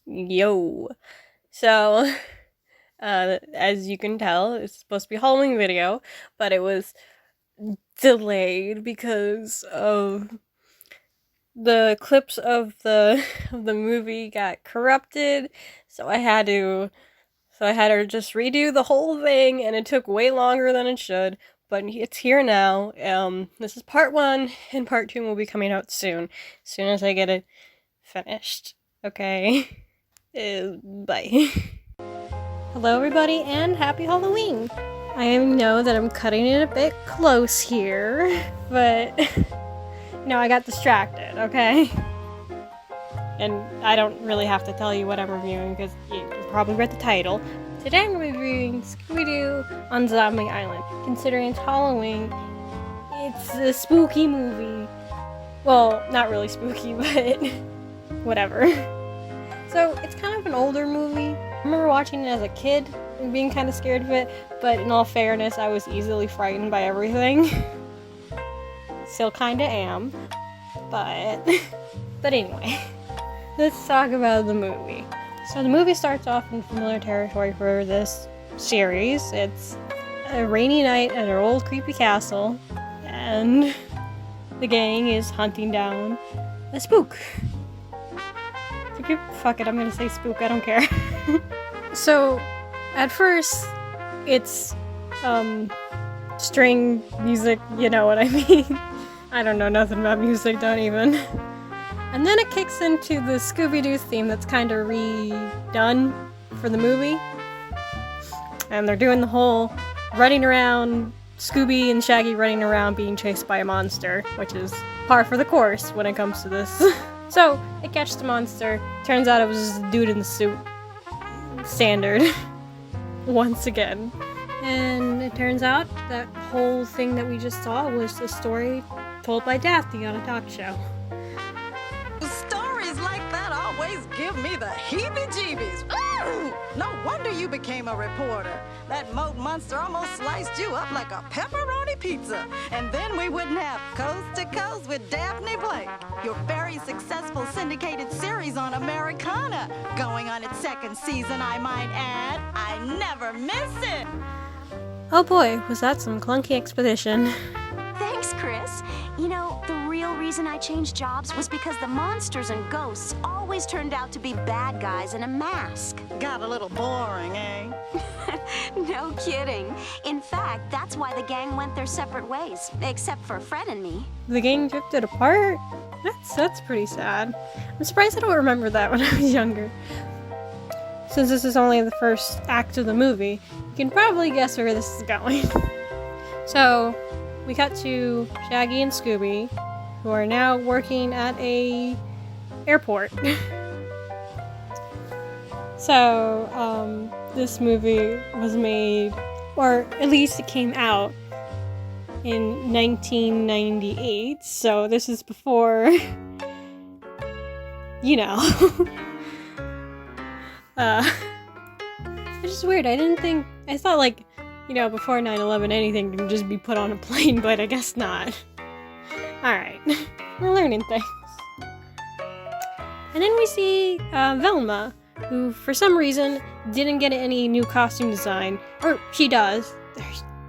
Yo. So, as you can tell, it's supposed to be a Halloween video, but it was delayed because of the clips of the movie got corrupted. So I had to just redo the whole thing, and it took way longer than it should. But it's here now. This is part 1, and part 2 will be coming out soon. As soon as I get it finished. Okay. Bye. Hello everybody and happy Halloween! I know that I'm cutting it a bit close here, but I got distracted, okay? And I don't really have to tell you what I'm reviewing because you probably read the title. Today I'm reviewing Scooby-Doo on Zombie Island. Considering it's Halloween, it's a spooky movie. Well, not really spooky, but whatever. So, it's kind of an older movie. I remember watching it as a kid and being kind of scared of it, but in all fairness, I was easily frightened by everything. Still kinda am, but anyway, let's talk about the movie. So the movie starts off in familiar territory for this series. It's a rainy night at an old creepy castle, and the gang is hunting down a spook. Fuck it, I'm gonna say spook, I don't care. So, at first, it's, string music, you know what I mean? I don't know nothing about music, don't even. And then it kicks into the Scooby-Doo theme that's kind of redone for the movie. And they're doing the whole running around, Scooby and Shaggy running around being chased by a monster, which is par for the course when it comes to this. So, it catches the monster. Turns out it was just a dude in the suit. Standard. Once again. And it turns out that whole thing that we just saw was a story told by Daphne on a talk show. Stories like that always give me the heebie-jeebies. Ooh! No wonder you became a reporter. That moat monster almost sliced you up like a pepperoni pizza. And then we wouldn't have Coast to Coast with Daphne Blake, your very successful syndicated series on Americana, going on its 2nd season, I might add. I never miss it. Oh boy, was that some clunky exposition. Thanks, Chris. You know, the real reason I changed jobs was because the monsters and ghosts always turned out to be bad guys in a mask. Got a little boring, eh? No kidding. In fact, that's why the gang went their separate ways, except for Fred and me. The gang drifted apart? That's pretty sad. I'm surprised I don't remember that when I was younger. Since this is only the first act of the movie, you can probably guess where this is going. So, we cut to Shaggy and Scooby, who are now working at a airport. So, this movie was made, or at least it came out, in 1998, so this is before, you know. It's just weird, I thought like, before 9/11 anything can just be put on a plane, but I guess not. Alright, we're learning things. And then we see Velma, who for some reason didn't get any new costume design. Or she does.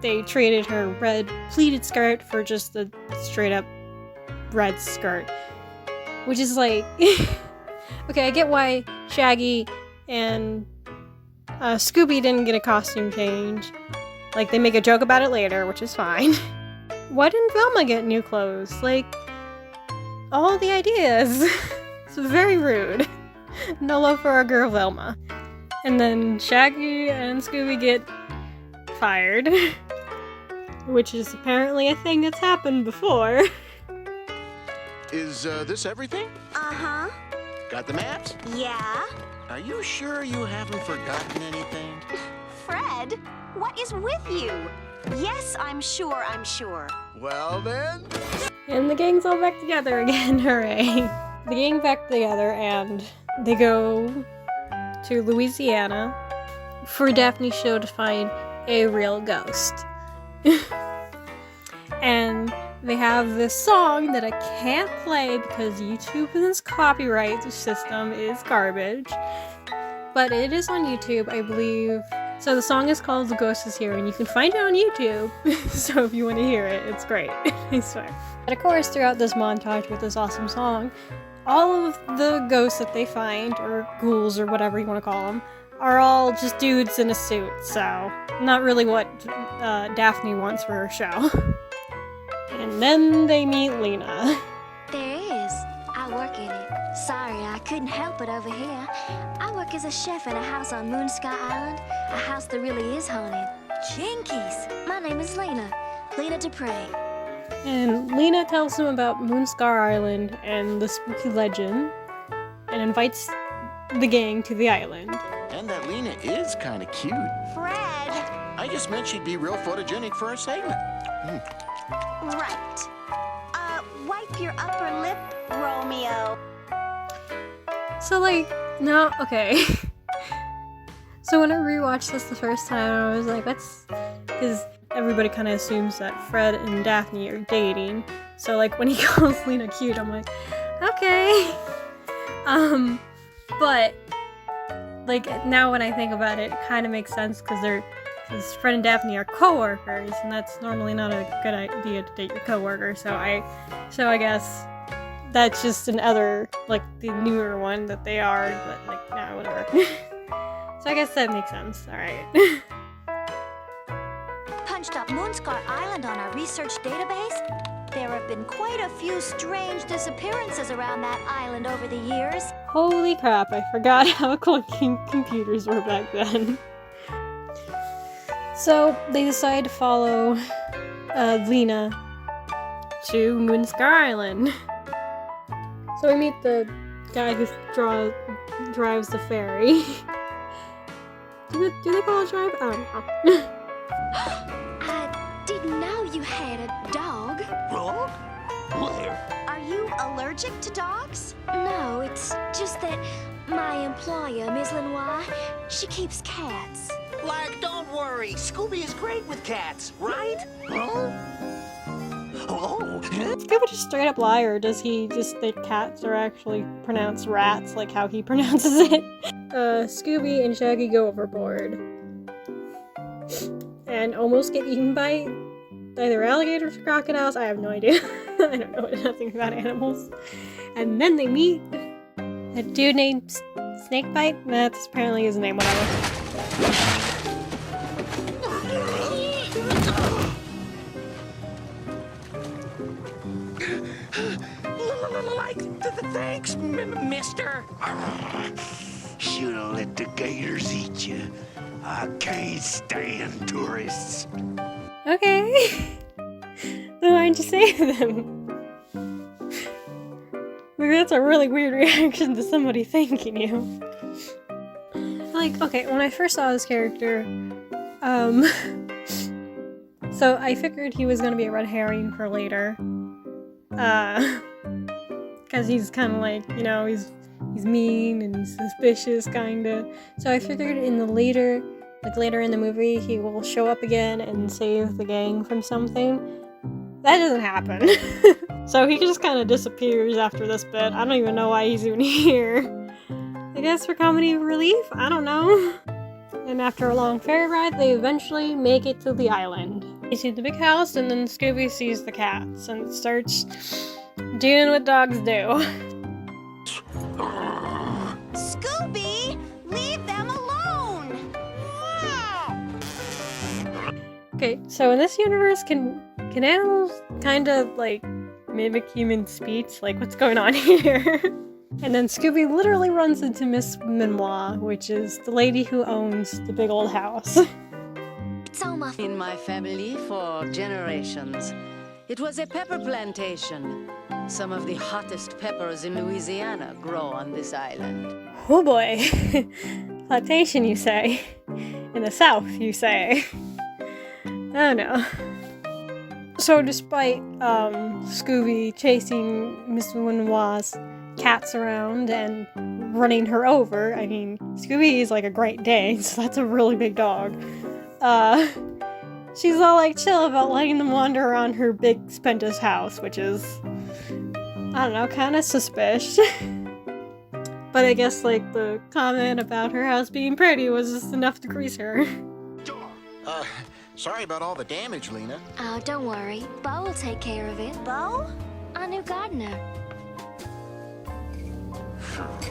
They traded her red pleated skirt for just the straight up red skirt. Which is like... Okay, I get why Shaggy and Scooby didn't get a costume change. Like, they make a joke about it later, which is fine. Why didn't Velma get new clothes? Like, all the ideas. It's very rude. No love for our girl Velma. And then Shaggy and Scooby get fired. Which is apparently a thing that's happened before. Is this everything? Uh-huh. Got the maps? Yeah? Are you sure you haven't forgotten anything? Fred, what is with you? Yes, I'm sure. Well then... And the gang's all back together again, hooray. The gang back together and they go to Louisiana for Daphne's show to find a real ghost. And they have this song that I can't play because YouTube's copyright system is garbage. But it is on YouTube, I believe. So the song is called The Ghost Is Here, and you can find it on YouTube. So if you want to hear it, it's great. I swear. But of course, throughout this montage with this awesome song, all of the ghosts that they find, or ghouls, or whatever you want to call them, are all just dudes in a suit. So not really what Daphne wants for her show. And then they meet Lena. There is. I work in it. Sorry, I couldn't help it over here. I work as a chef in a house on Moonsky Island, a house that really is haunted. Jinkies! My name is Lena. Lena Dupre. And Lena tells him about Moonscar Island and the spooky legend, and invites the gang to the island. And that Lena is kind of cute. Fred! I just meant she'd be real photogenic for our segment. Right. Wipe your upper lip, Romeo. So, like, no, okay. So when I rewatched this the first time, I was like, what's... Because everybody kind of assumes that Fred and Daphne are dating. So, like, when he calls Lena cute, I'm like, okay. But, like, now when I think about it, it kind of makes sense because Fred and Daphne are co-workers, and that's normally not a good idea to date your co-worker, so I guess that's just another, like, the newer one that they are, but, like, nah, whatever. So I guess that makes sense, alright. Punched up Moonscar Island on our research database. There have been quite a few strange disappearances around that island over the years. Holy crap, I forgot how clunky computers were back then. So they decide to follow Lena to Moonscar Island. So we meet the guy who drives the ferry. Do they call it drive? I don't know. I didn't know you had a dog. Dog? Where? Are you allergic to dogs? No, it's just that my employer, Ms. Lenoir, she keeps cats. Like, don't worry. Scooby is great with cats, right? Huh? Oh. Is Scooby just straight up lie, or does he just think cats are actually pronounced rats, like how he pronounces it? Scooby and Shaggy go overboard. And almost get eaten by either alligators or crocodiles. I have no idea. I don't know nothing about animals. And then they meet a dude named Snakebite. That's apparently his name, whatever. Thanks, mister. Should've let the gators eat you. I can't stand tourists. Okay. Then why'd you save them? Like, that's a really weird reaction to somebody thanking you. Like, okay, when I first saw this character, so I figured he was gonna be a red herring for later. Because he's kind of like, you know, he's mean and suspicious, kinda. So I figured in the later in the movie, he will show up again and save the gang from something. That doesn't happen. So he just kind of disappears after this bit. I don't even know why he's even here. I guess for comedy relief? I don't know. And after a long ferry ride, they eventually make it to the island. They see the big house, and then Scooby sees the cats and starts doing what dogs do. Scooby, leave them alone! Okay, so in this universe, can animals kind of, like, mimic human speech? Like, what's going on here? And then Scooby literally runs into Miss Minois, which is the lady who owns the big old house. It's almost In my family for generations. It was a pepper plantation. Some of the hottest peppers in Louisiana grow on this island. Oh boy. Plantation, you say? In the South, you say? Oh no. So despite Scooby chasing Miss Minois' cats around and running her over, I mean, Scooby is like a Great Dane, so that's a really big dog. she's all like chill about letting them wander around her big spacious house, which is, I don't know, kind of suspicious. But I guess like the comment about her house being pretty was just enough to grease her. Sorry about all the damage, Lena. Oh, don't worry. Bo will take care of it. Bo? Our new gardener.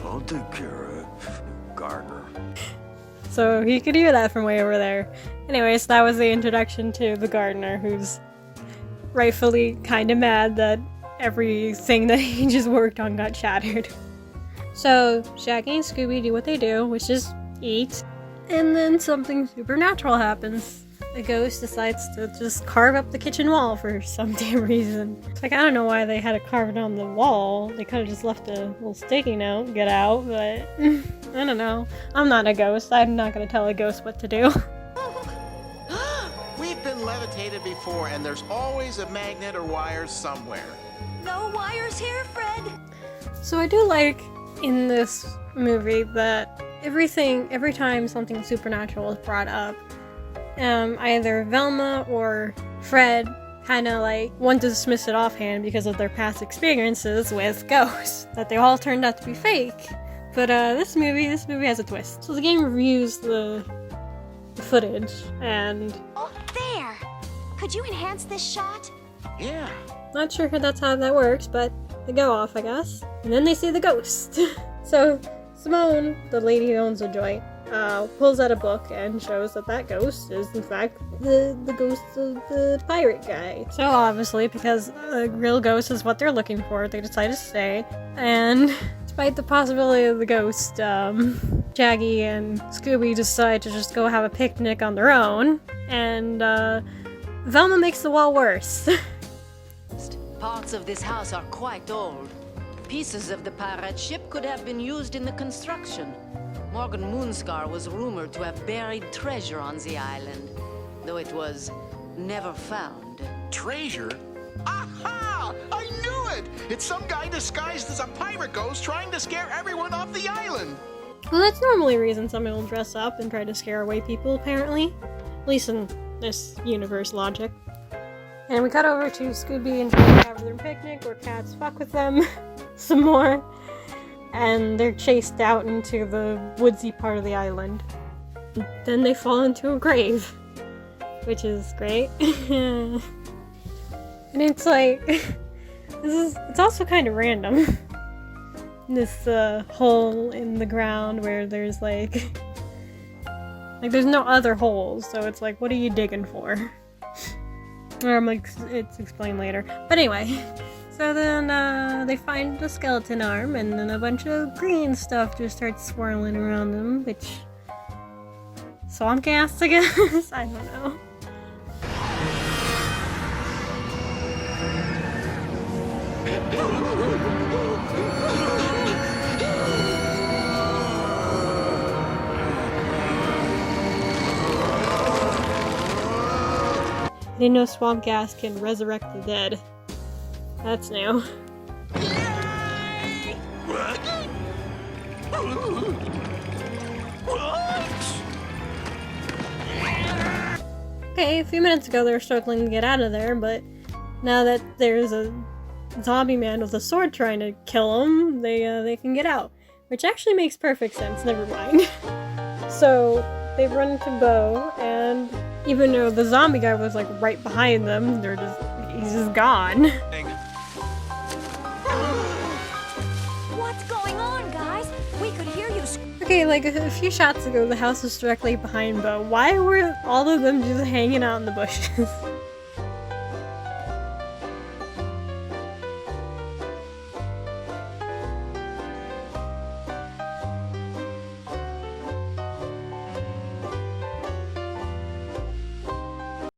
I'll take care of Gardner. So he could hear that from way over there. Anyways, that was the introduction to the gardener, who's rightfully kind of mad that everything that he just worked on got shattered. So Shaggy and Scooby do what they do, which is eat, and then something supernatural happens. A ghost decides to just carve up the kitchen wall for some damn reason. It's like, I don't know why they had to carve it on the wall. They could have just left a little sticky note, get out, but I don't know. I'm not a ghost. I'm not gonna tell a ghost what to do. We've been levitated before, and there's always a magnet or wire somewhere. No wires here, Fred. So I do like in this movie that every time something supernatural is brought up, either Velma or Fred kind of like want to dismiss it offhand because of their past experiences with ghosts, that they all turned out to be fake. But this movie has a twist. So the game reviews the footage, and Oh, there. Could you enhance this shot? Yeah. not sure that's how that works, but they go off, I guess. And then they see the ghost. So Simone, the lady who owns the joint, pulls out a book and shows that ghost is in fact the ghost of the pirate guy. So obviously, because a real ghost is what they're looking for, they decide to stay. And despite the possibility of the ghost, Shaggy and Scooby decide to just go have a picnic on their own. And Velma makes the wall worse. Parts of this house are quite old. Pieces of the pirate ship could have been used in the construction. Morgan Moonscar was rumored to have buried treasure on the island, though it was never found. Treasure? Aha! I knew it! It's some guy disguised as a pirate ghost trying to scare everyone off the island. Well, that's normally a reason somebody will dress up and try to scare away people, apparently. At least in this universe logic. And we cut over to Scooby and Shaggy having their picnic, where cats fuck with them some more. And they're chased out into the woodsy part of the island. Then they fall into a grave, which is great. And it's like, it's also kind of random. This hole in the ground where there's like there's no other holes, so it's like, what are you digging for? Or I'm like, it's explained later. But anyway, so then they find a skeleton arm, and then a bunch of green stuff just starts swirling around them, which, swamp gas, I guess? I don't know. I didn't know swamp gas can resurrect the dead. That's new. Okay, a few minutes ago they were struggling to get out of there, but now that there's a zombie man with a sword trying to kill them, they can get out. Which actually makes perfect sense, never mind. So they run to Bo, and even though the zombie guy was like right behind them, he's just gone. What's going on, guys? We could hear you. Okay, like a few shots ago, the house was directly behind Bo. Why were all of them just hanging out in the bushes?